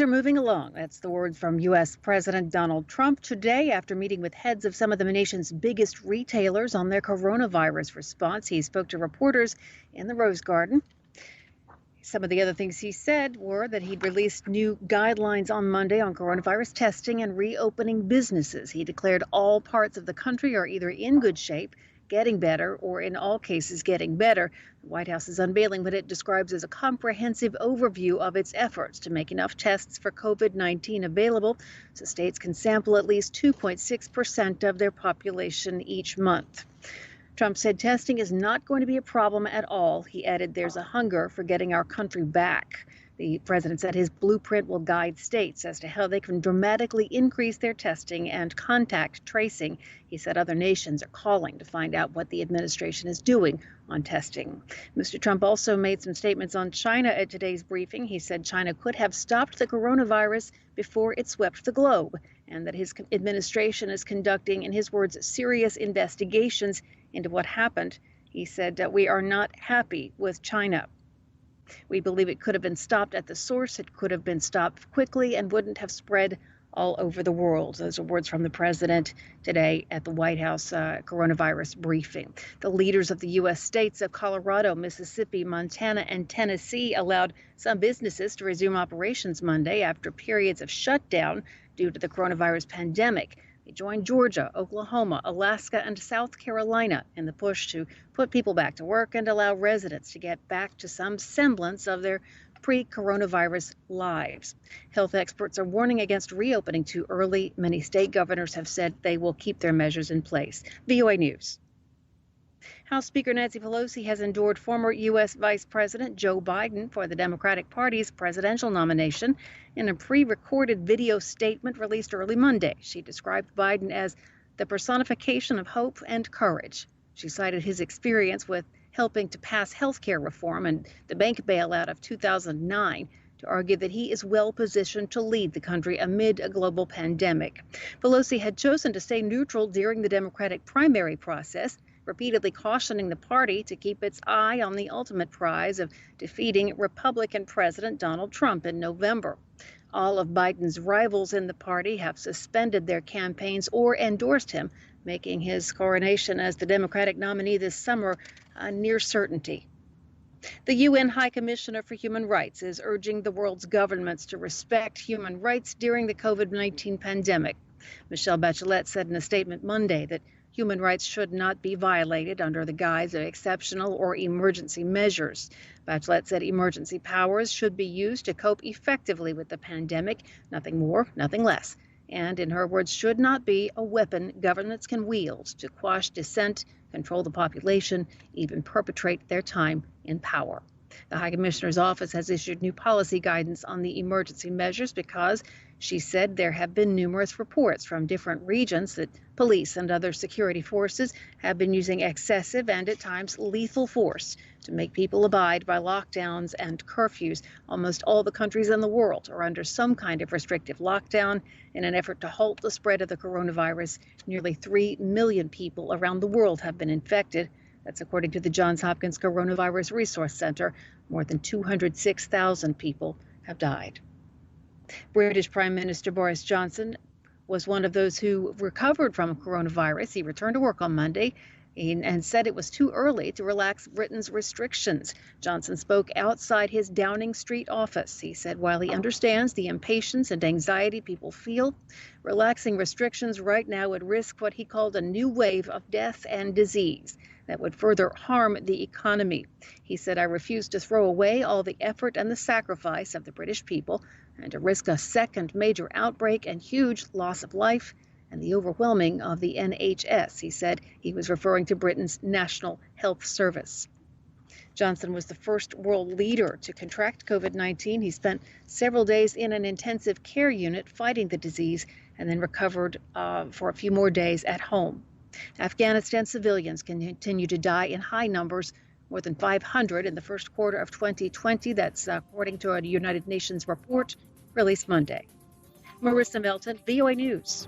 are moving along. That's the word from U.S. President Donald Trump today after meeting with heads of some of the nation's biggest retailers on their coronavirus response. He spoke to reporters in the Rose Garden. Some of the other things he said were that he'd released new guidelines on Monday on coronavirus testing and reopening businesses. He declared all parts of the country are either in good shape, getting better, or in all cases getting better. The White House is unveiling what it describes as a comprehensive overview of its efforts to make enough tests for COVID-19 available so states can sample at least 2.6% of their population each month. Trump said testing is not going to be a problem at all. He added there's a hunger for getting our country back. The president said his blueprint will guide states as to how they can dramatically increase their testing and contact tracing. He said other nations are calling to find out what the administration is doing on testing. Mr. Trump also made some statements on China at today's briefing. He said China could have stopped the coronavirus before it swept the globe, and that his administration is conducting, in his words, serious investigations into what happened. He said we are not happy with China. We believe it could have been stopped at the source. It could have been stopped quickly and wouldn't have spread all over the world. Those are words from the president today at the White House coronavirus briefing. The leaders of the U.S. states of Colorado, Mississippi, Montana, and Tennessee allowed some businesses to resume operations Monday after periods of shutdown due to the coronavirus pandemic. They joined Georgia, Oklahoma, Alaska, and South Carolina in the push to put people back to work and allow residents to get back to some semblance of their pre-coronavirus lives. Health experts are warning against reopening too early. Many state governors have said they will keep their measures in place. VOA News. House Speaker Nancy Pelosi has endorsed former U.S. Vice President Joe Biden for the Democratic Party's presidential nomination. In a pre-recorded video statement released early Monday, she described Biden as the personification of hope and courage. She cited his experience with helping to pass health care reform and the bank bailout of 2009 to argue that he is well positioned to lead the country amid a global pandemic. Pelosi had chosen to stay neutral during the Democratic primary process, repeatedly cautioning the party to keep its eye on the ultimate prize of defeating Republican President Donald Trump in November. All of Biden's rivals in the party have suspended their campaigns or endorsed him, making his coronation as the Democratic nominee this summer a near certainty. The UN High Commissioner for Human Rights is urging the world's governments to respect human rights during the COVID-19 pandemic. Michelle Bachelet said in a statement Monday that human rights should not be violated under the guise of exceptional or emergency measures. Bachelet said emergency powers should be used to cope effectively with the pandemic, nothing more, nothing less. And in her words, should not be a weapon governments can wield to quash dissent, control the population, even perpetrate their time in power. The High Commissioner's office has issued new policy guidance on the emergency measures because she said there have been numerous reports from different regions that police and other security forces have been using excessive and at times lethal force to make people abide by lockdowns and curfews. Almost all the countries in the world are under some kind of restrictive lockdown in an effort to halt the spread of the coronavirus. Nearly 3 million people around the world have been infected. That's according to the Johns Hopkins Coronavirus Resource Center. More than 206,000 people have died. British Prime Minister Boris Johnson was one of those who recovered from coronavirus. He returned to work on Monday and said it was too early to relax Britain's restrictions. Johnson spoke outside his Downing Street office. He said while he understands the impatience and anxiety people feel, relaxing restrictions right now would risk what he called a new wave of death and disease that would further harm the economy. He said, I refuse to throw away all the effort and the sacrifice of the British people and to risk a second major outbreak and huge loss of life and the overwhelming of the NHS. He said he was referring to Britain's National Health Service. Johnson was the first world leader to contract COVID-19. He spent several days in an intensive care unit fighting the disease and then recovered for a few more days at home. Afghanistan civilians continue to die in high numbers, more than 500 in the first quarter of 2020. That's according to a United Nations report released Monday. Marissa Melton, VOA News.